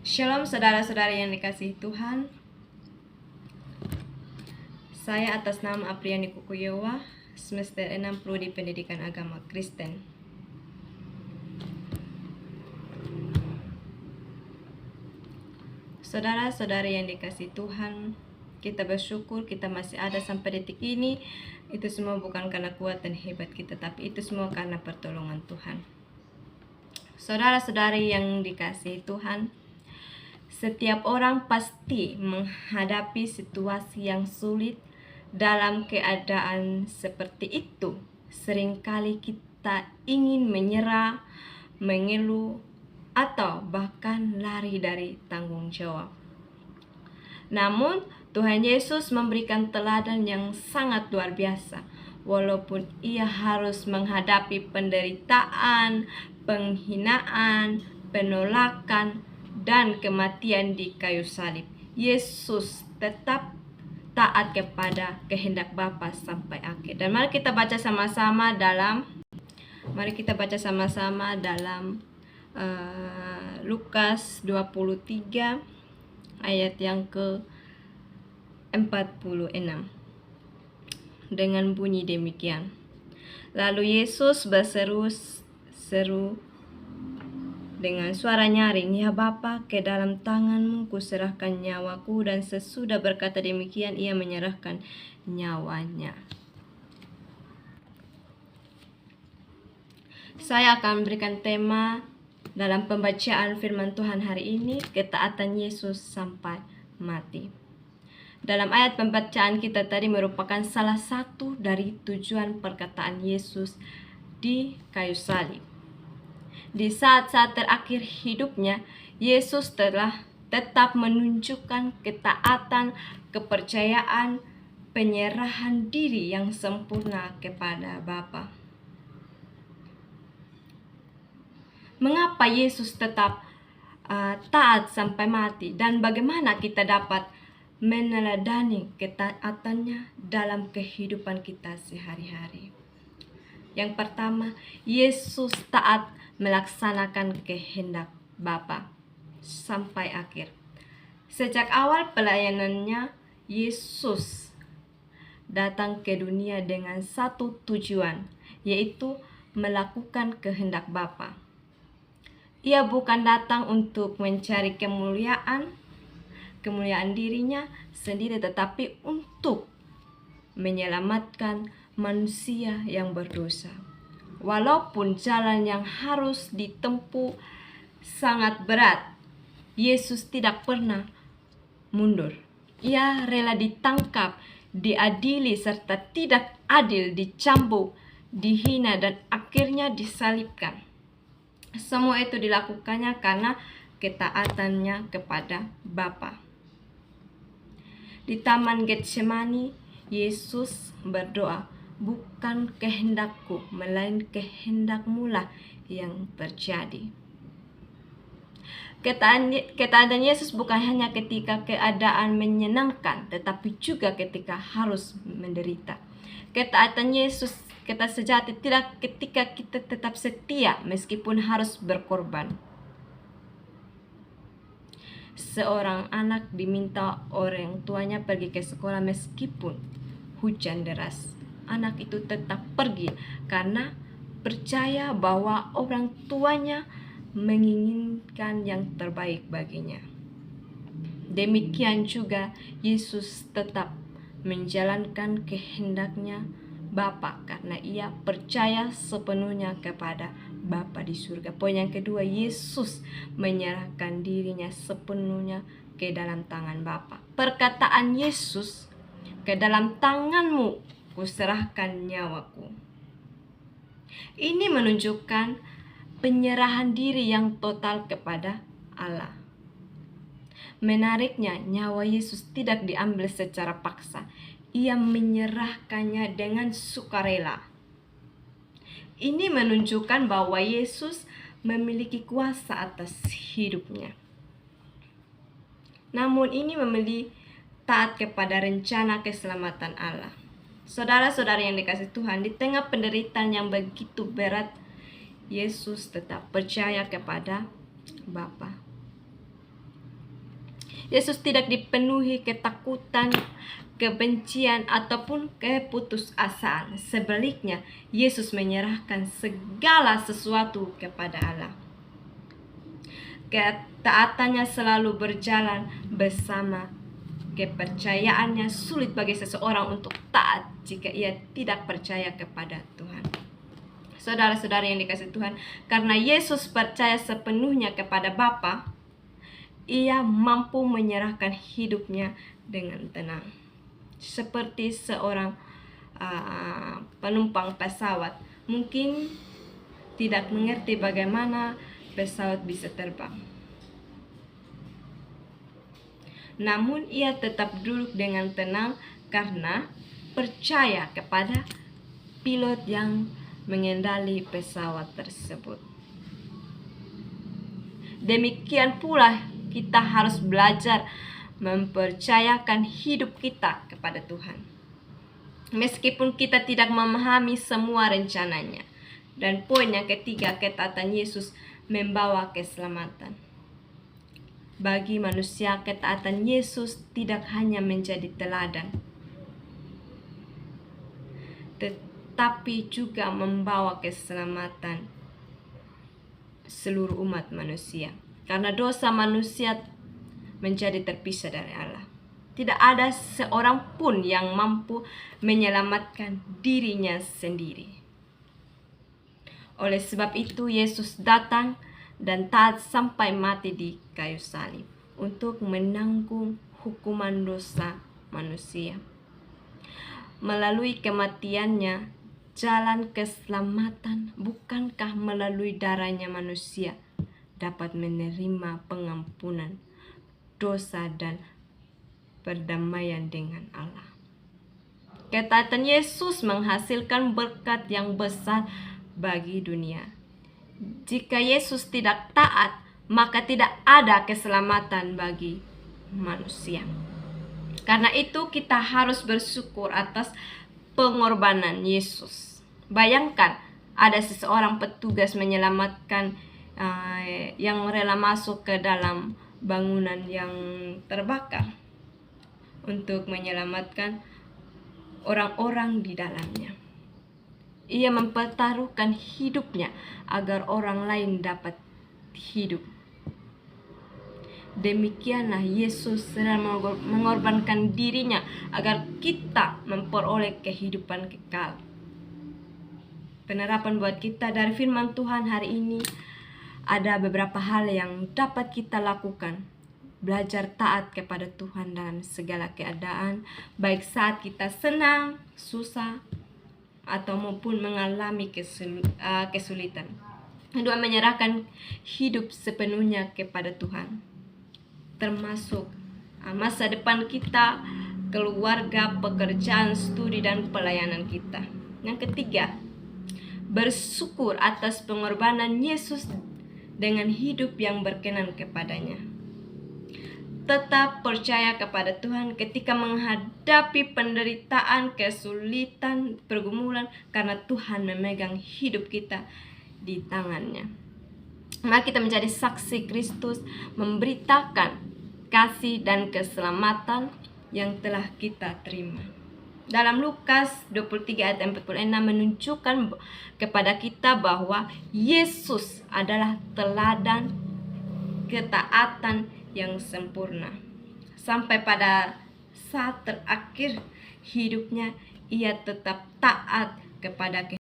Shalom saudara-saudari yang dikasihi Tuhan. Saya atas nama Apriani Kukuyowa, semester 6 Prodi Pendidikan Agama Kristen. Saudara-saudari yang dikasihi Tuhan, kita bersyukur kita masih ada sampai detik ini. Itu semua bukan karena kuat dan hebat kita, tapi itu semua karena pertolongan Tuhan. Saudara-saudari yang dikasihi Tuhan, setiap orang pasti menghadapi situasi yang sulit. Dalam keadaan seperti itu, seringkali kita ingin menyerah, mengeluh, atau bahkan lari dari tanggung jawab. Namun, Tuhan Yesus memberikan teladan yang sangat luar biasa. Walaupun ia harus menghadapi penderitaan, penghinaan, penolakan, dan kematian di kayu salib, Yesus tetap taat kepada kehendak Bapa sampai akhir. Dan mari kita baca sama-sama dalam Lukas 23 ayat yang ke-46 dengan bunyi demikian. Lalu Yesus berseru-seru dengan suara nyaring, "Ya Bapa, ke dalam tangan-Mu kuserahkan nyawaku." Dan sesudah berkata demikian, ia menyerahkan nyawanya. Saya akan memberikan tema dalam pembacaan firman Tuhan hari ini, ketaatan Yesus sampai mati. Dalam ayat pembacaan kita tadi merupakan salah satu dari tujuan perkataan Yesus di kayu salib. Di saat-saat terakhir hidupnya, Yesus telah tetap menunjukkan ketaatan, kepercayaan, penyerahan diri yang sempurna kepada Bapa. Mengapa Yesus tetap taat sampai mati, dan bagaimana kita dapat meneladani ketaatannya dalam kehidupan kita sehari-hari? Yang pertama, Yesus taat melaksanakan kehendak Bapa sampai akhir. Sejak awal pelayanannya, Yesus datang ke dunia dengan satu tujuan, yaitu melakukan kehendak Bapa. Ia bukan datang untuk mencari kemuliaan dirinya sendiri, tetapi untuk menyelamatkan manusia yang berdosa. Walaupun jalan yang harus ditempuh sangat berat, Yesus tidak pernah mundur. Ia rela ditangkap, diadili, serta tidak adil dicambuk, dihina, dan akhirnya disalibkan. Semua itu dilakukannya karena ketaatannya kepada Bapa. Di Taman Getsemani, Yesus berdoa, "Bukan kehendakku, melainkan kehendak-Mu lah yang terjadi." Ketaatan Yesus bukan hanya ketika keadaan menyenangkan, tetapi juga ketika harus menderita. Ketaatan Yesus, kata sejati, tidak ketika kita tetap setia meskipun harus berkorban. Seorang anak diminta orang tuanya pergi ke sekolah meskipun hujan deras. Anak itu tetap pergi karena percaya bahwa orang tuanya menginginkan yang terbaik baginya. Demikian juga Yesus tetap menjalankan kehendaknya Bapa karena ia percaya sepenuhnya kepada Bapa di surga. Poin yang kedua, Yesus menyerahkan dirinya sepenuhnya ke dalam tangan Bapa. Perkataan Yesus, "Ke dalam tangan-Mu kuserahkan nyawaku." Ini menunjukkan penyerahan diri yang total kepada Allah. Menariknya, nyawa Yesus tidak diambil secara paksa. Ia menyerahkannya dengan sukarela. Ini menunjukkan bahwa Yesus memiliki kuasa atas hidupnya. Namun ini memilih taat kepada rencana keselamatan Allah. Saudara-saudari yang dikasihi Tuhan, di tengah penderitaan yang begitu berat, Yesus tetap percaya kepada Bapa. Yesus tidak dipenuhi ketakutan, kebencian, ataupun keputusasaan. Sebaliknya, Yesus menyerahkan segala sesuatu kepada Allah. Ketaatannya selalu berjalan bersama kepercayaannya. Sulit bagi seseorang untuk taat jika ia tidak percaya kepada Tuhan. Saudara-saudara yang dikasihi Tuhan, karena Yesus percaya sepenuhnya kepada Bapa, ia mampu menyerahkan hidupnya dengan tenang. Seperti seorang penumpang pesawat mungkin tidak mengerti bagaimana pesawat bisa terbang, namun ia tetap duduk dengan tenang karena percaya kepada pilot yang mengendali pesawat tersebut. Demikian pula kita harus belajar mempercayakan hidup kita kepada Tuhan, meskipun kita tidak memahami semua rencananya. Dan poin yang ketiga, ketaatan Yesus membawa keselamatan. Bagi manusia, ketaatan Yesus tidak hanya menjadi teladan, tetapi juga membawa keselamatan seluruh umat manusia. Karena dosa manusia menjadi terpisah dari Allah. Tidak ada seorang pun yang mampu menyelamatkan dirinya sendiri. Oleh sebab itu, Yesus datang dan taat sampai mati di kayu salib untuk menanggung hukuman dosa manusia. Melalui kematiannya, jalan keselamatan bukankah melalui darahnya manusia dapat menerima pengampunan dosa dan perdamaian dengan Allah. Ketaatan Yesus menghasilkan berkat yang besar bagi dunia. Jika Yesus tidak taat, maka tidak ada keselamatan bagi manusia. Karena itu kita harus bersyukur atas pengorbanan Yesus. Bayangkan ada seseorang petugas menyelamatkan yang rela masuk ke dalam bangunan yang terbakar untuk menyelamatkan orang-orang di dalamnya. Ia mempertaruhkan hidupnya agar orang lain dapat hidup. Demikianlah Yesus sedang mengorbankan dirinya agar kita memperoleh kehidupan kekal. Penerapan buat kita dari firman Tuhan hari ini, ada beberapa hal yang dapat kita lakukan. Belajar taat kepada Tuhan dalam segala keadaan, baik saat kita senang, susah, atau maupun mengalami kesulitan. Kedua, menyerahkan hidup sepenuhnya kepada Tuhan, termasuk masa depan kita, keluarga, pekerjaan, studi, dan pelayanan kita. Yang ketiga, bersyukur atas pengorbanan Yesus dengan hidup yang berkenan kepadanya. Tetap percaya kepada Tuhan ketika menghadapi penderitaan, kesulitan, pergumulan, karena Tuhan memegang hidup kita di tangannya. Mari kita menjadi saksi Kristus, memberitakan kasih dan keselamatan yang telah kita terima. Dalam Lukas 23 ayat 46 menunjukkan kepada kita bahwa Yesus adalah teladan ketaatan yang sempurna. Sampai pada saat terakhir hidupnya, ia tetap taat kepada